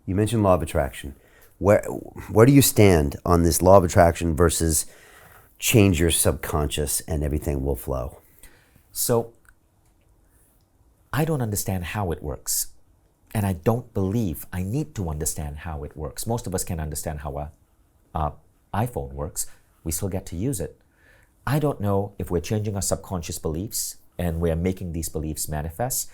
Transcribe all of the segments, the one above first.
You mentioned law of attraction. Where do you stand on this law of attraction versus change your subconscious and everything will flow? So I don't understand how it works. And I don't believe I need to understand how it works. Most of us can understand how a iPhone works. We still get to use it. I don't know if we're changing our subconscious beliefs and we're making these beliefs manifest,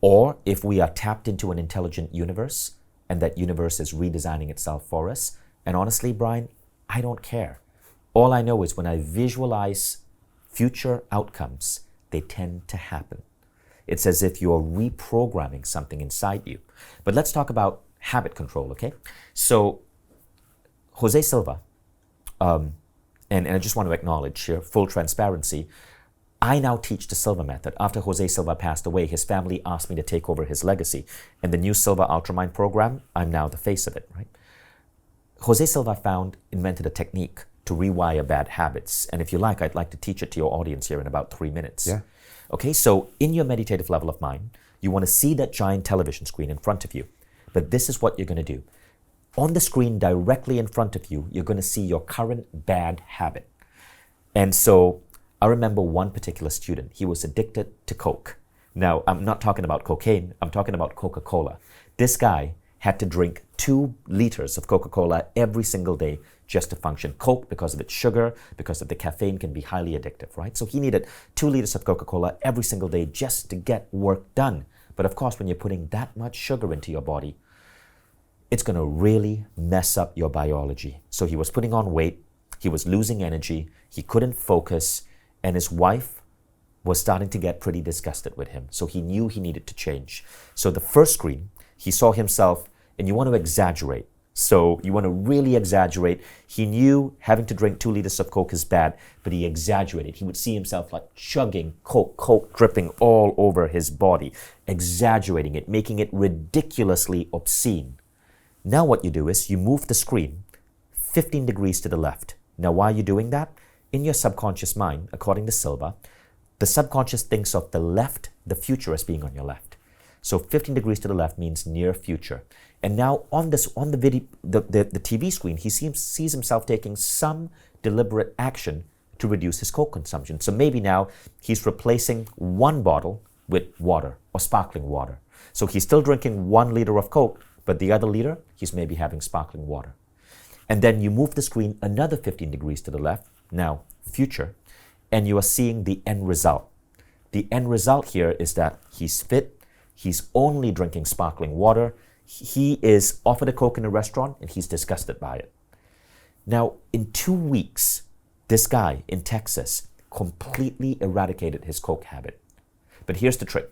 or if we are tapped into an intelligent universe and that universe is redesigning itself for us. And honestly, Brian, I don't care. All I know is when I visualize future outcomes, they tend to happen. It's as if you're reprogramming something inside you. But let's talk about habit control, okay? So Jose Silva, and I just want to acknowledge here, full transparency, I now teach the Silva method. After Jose Silva passed away, his family asked me to take over his legacy. And the new Silva Ultramind program, I'm now the face of it, right? Jose Silva invented a technique to rewire bad habits. And if you like, I'd like to teach it to your audience here in about 3 minutes. Yeah. Okay, so in your meditative level of mind, you want to see that giant television screen in front of you. But this is what you're going to do. On the screen directly in front of you, you're going to see your current bad habit. And so I remember one particular student, he was addicted to Coke. Now, I'm not talking about cocaine, I'm talking about Coca-Cola. This guy had to drink 2 liters of Coca-Cola every single day just to function. Coke, because of its sugar, because of the caffeine, can be highly addictive, right? So he needed 2 liters of Coca-Cola every single day just to get work done. But of course, when you're putting that much sugar into your body, it's going to really mess up your biology. So he was putting on weight, he was losing energy, he couldn't focus, and his wife was starting to get pretty disgusted with him. So he knew he needed to change. So the first screen, he saw himself, and you want to exaggerate. So you want to really exaggerate. He knew having to drink 2 liters of Coke is bad, but he exaggerated. He would see himself like chugging Coke dripping all over his body, exaggerating it, making it ridiculously obscene. Now what you do is you move the screen 15 degrees to the left. Now why are you doing that? In your subconscious mind, according to Silva, the subconscious thinks of the left, the future, as being on your left. So 15 degrees to the left means near future. And now on the TV screen, he sees himself taking some deliberate action to reduce his Coke consumption. So maybe now he's replacing 1 bottle with water or sparkling water. So he's still drinking 1 liter of Coke, but the other liter, he's maybe having sparkling water. And then you move the screen another 15 degrees to the left, now future, and you are seeing the end result. The end result here is that he's fit, he's only drinking sparkling water, he is offered a Coke in a restaurant, and he's disgusted by it. Now, in 2 weeks, this guy in Texas completely eradicated his Coke habit. But here's the trick.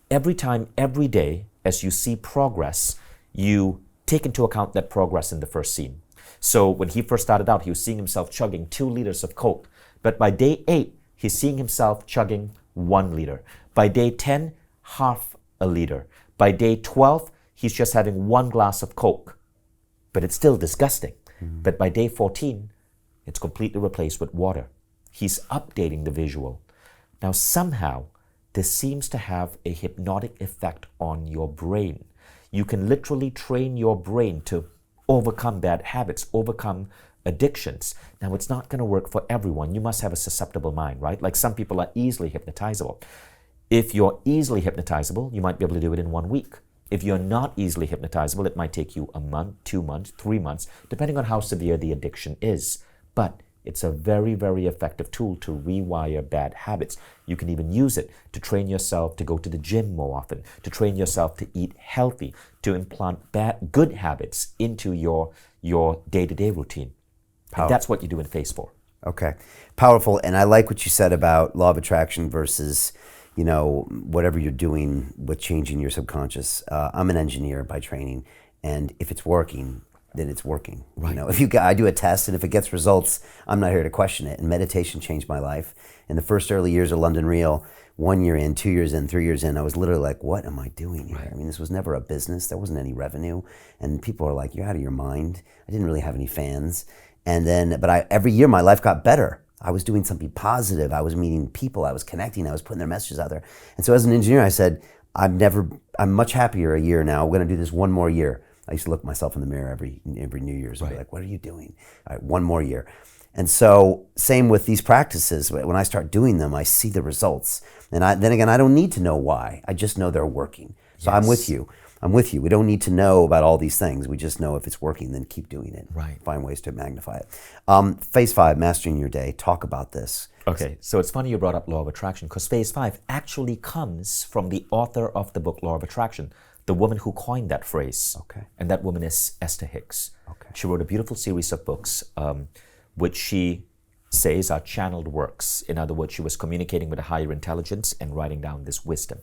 Every time, every day, as you see progress, you take into account that progress in the first scene. So when he first started out, he was seeing himself chugging 2 liters of Coke. But by day 8, he's seeing himself chugging 1 liter. By day 10, half a liter. By day 12, he's just having 1 glass of Coke. But it's still disgusting. But by day 14, it's completely replaced with water. He's updating the visual. Now somehow, this seems to have a hypnotic effect on your brain. You can literally train your brain to overcome bad habits, overcome addictions. Now, it's not going to work for everyone. You must have a susceptible mind, right? Like some people are easily hypnotizable. If you're easily hypnotizable, you might be able to do it in 1 week. If you're not easily hypnotizable, it might take you a month, 2 months, 3 months, depending on how severe the addiction is. But it's a very, very effective tool to rewire bad habits. You can even use it to train yourself to go to the gym more often, to train yourself to eat healthy, to implant good habits into your day-to-day routine. And that's what you do in phase 4. Okay. Powerful. And I like what you said about law of attraction versus, whatever you're doing with changing your subconscious. I'm an engineer by training, and if it's working, then it's working. Right. I do a test, and if it gets results, I'm not here to question it. And meditation changed my life. In the first early years of London Real, 1 year in, 2 years in, 3 years in, I was literally like, what am I doing here? Right. I mean, this was never a business. There wasn't any revenue. And people are like, you're out of your mind. I didn't really have any fans. But every year my life got better. I was doing something positive. I was meeting people. I was connecting. I was putting their messages out there. And so as an engineer, I said, I'm much happier a year now. We're going to do this 1 more year. I used to look at myself in the mirror every New Year's and be like, what are you doing? All right, one more year. And so same with these practices. When I start doing them, I see the results. And then again, I don't need to know why. I just know they're working. So I'm with you. We don't need to know about all these things. We just know if it's working, then keep doing it. Right. Find ways to magnify it. Phase 5, mastering your day. Talk about this. Okay, so it's funny you brought up law of attraction, because phase 5 actually comes from the author of the book Law of Attraction, the woman who coined that phrase. Okay. And that woman is Esther Hicks. Okay. She wrote a beautiful series of books, which she says are channeled works. In other words, she was communicating with a higher intelligence and writing down this wisdom.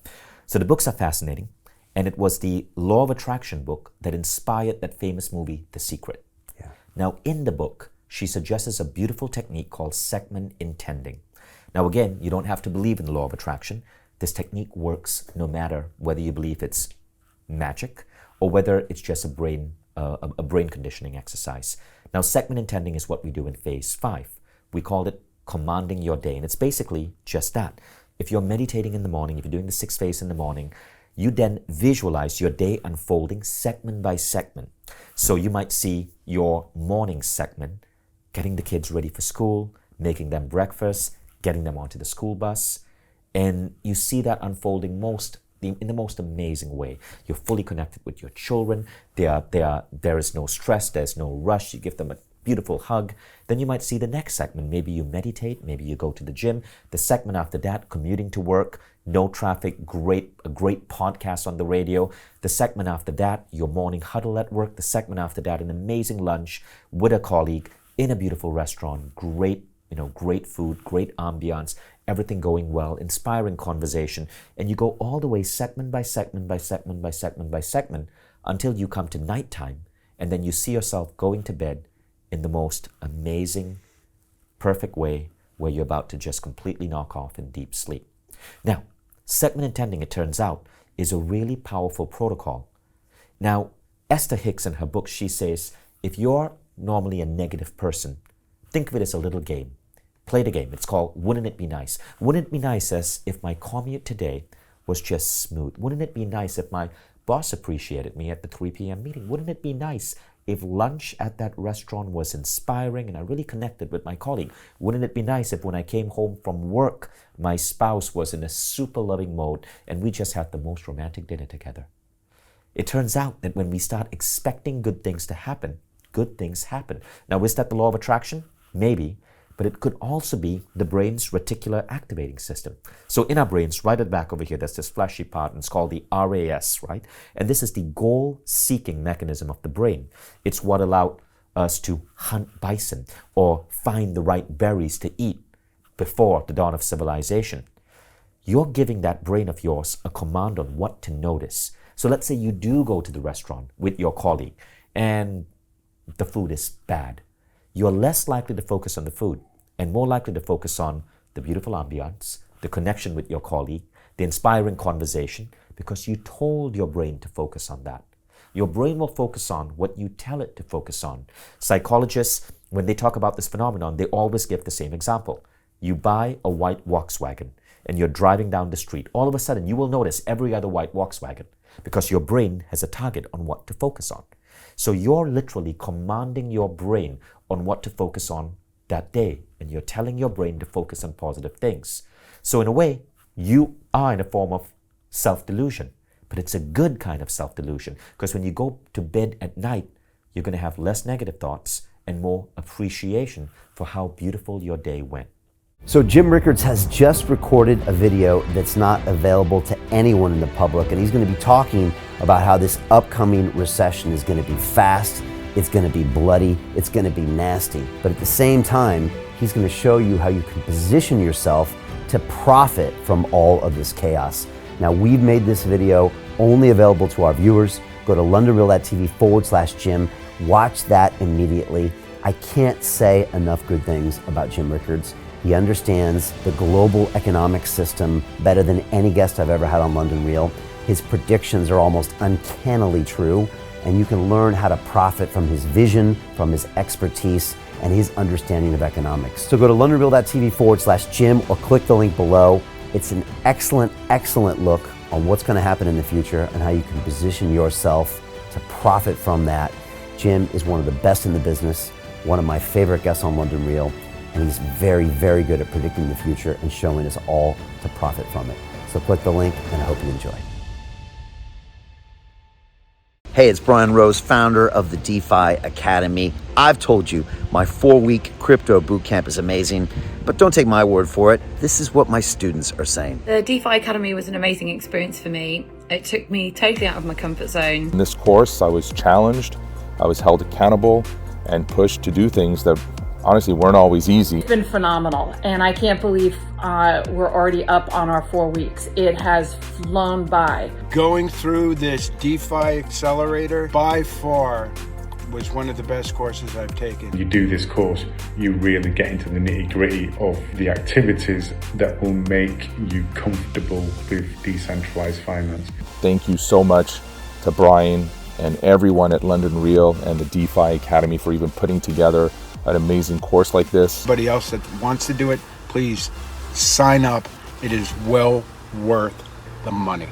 So the books are fascinating. And it was the Law of Attraction book that inspired that famous movie, The Secret. Yeah. Now, in the book, she suggests a beautiful technique called segment intending. Now, again, you don't have to believe in the law of attraction. This technique works no matter whether you believe it's magic or whether it's just a brain conditioning exercise. Now, segment intending is what we do in phase 5. We call it commanding your day, and it's basically just that. If you're meditating in the morning, if you're doing the 6th phase in the morning, you then visualize your day unfolding segment by segment. So you might see your morning segment, getting the kids ready for school, making them breakfast, getting them onto the school bus, and you see that unfolding in the most amazing way. You're fully connected with your children. There is no stress, there's no rush. You give them a beautiful hug. Then you might see the next segment. Maybe you meditate, maybe you go to the gym. The segment after that, commuting to work, no traffic, a great podcast on the radio. The segment after that, your morning huddle at work. The segment after that, an amazing lunch with a colleague in a beautiful restaurant. Great food, great ambiance, everything going well, inspiring conversation. And you go all the way segment by segment by segment by segment by segment until you come to nighttime. And then you see yourself going to bed in the most amazing, perfect way where you're about to just completely knock off in deep sleep. Now, segment intending, it turns out, is a really powerful protocol. Now, Esther Hicks in her book, she says, if you're normally a negative person, think of it as a little game. Play the game. It's called Wouldn't It Be Nice? Wouldn't it be nice as if my commute today was just smooth? Wouldn't it be nice if my boss appreciated me at the 3 p.m. meeting? Wouldn't it be nice if lunch at that restaurant was inspiring and I really connected with my colleague? Wouldn't it be nice if when I came home from work, my spouse was in a super loving mode and we just had the most romantic dinner together? It turns out that when we start expecting good things to happen, good things happen. Now, is that the law of attraction? Maybe. But it could also be the brain's reticular activating system. So in our brains, right at the back over here, there's this fleshy part, and it's called the RAS, right? And this is the goal-seeking mechanism of the brain. It's what allowed us to hunt bison or find the right berries to eat before the dawn of civilization. You're giving that brain of yours a command on what to notice. So let's say you do go to the restaurant with your colleague and the food is bad. You're less likely to focus on the food and more likely to focus on the beautiful ambiance, the connection with your colleague, the inspiring conversation, because you told your brain to focus on that. Your brain will focus on what you tell it to focus on. Psychologists, when they talk about this phenomenon, they always give the same example. You buy a white Volkswagen and you're driving down the street. All of a sudden, you will notice every other white Volkswagen because your brain has a target on what to focus on. So you're literally commanding your brain on what to focus on that day, and you're telling your brain to focus on positive things. So in a way, you are in a form of self-delusion, but it's a good kind of self-delusion, because when you go to bed at night, you're going to have less negative thoughts and more appreciation for how beautiful your day went. So Jim Rickards has just recorded a video that's not available to anyone in the public, and he's going to be talking about how this upcoming recession is going to be fast, it's going to be bloody, it's going to be nasty. But at the same time, he's going to show you how you can position yourself to profit from all of this chaos. Now, we've made this video only available to our viewers. Go to londonreal.tv/Jim. Watch that immediately. I can't say enough good things about Jim Rickards. He understands the global economic system better than any guest I've ever had on London Real. His predictions are almost uncannily true, and you can learn how to profit from his vision, from his expertise, and his understanding of economics. So go to londonreal.tv/Jim or click the link below. It's an excellent, excellent look on what's going to happen in the future and how you can position yourself to profit from that. Jim is one of the best in the business, one of my favorite guests on London Real, and he's very, very good at predicting the future and showing us all to profit from it. So click the link, and I hope you enjoy. Hey, it's Brian Rose, founder of the DeFi Academy. I've told you my 4-week crypto bootcamp is amazing, but don't take my word for it. This is what my students are saying. The DeFi Academy was an amazing experience for me. It took me totally out of my comfort zone. In this course, I was challenged, I was held accountable, and pushed to do things that honestly weren't always easy. It's been phenomenal, and I can't believe we're already up on our 4 weeks. It has flown by. Going through this DeFi accelerator by far was one of the best courses I've taken. You do this course, you really get into the nitty-gritty of the activities that will make you comfortable with decentralized finance. Thank you so much to Brian and everyone at London Real and the DeFi Academy for even putting together an amazing course like this. Anybody else that wants to do it, please sign up. It is well worth the money.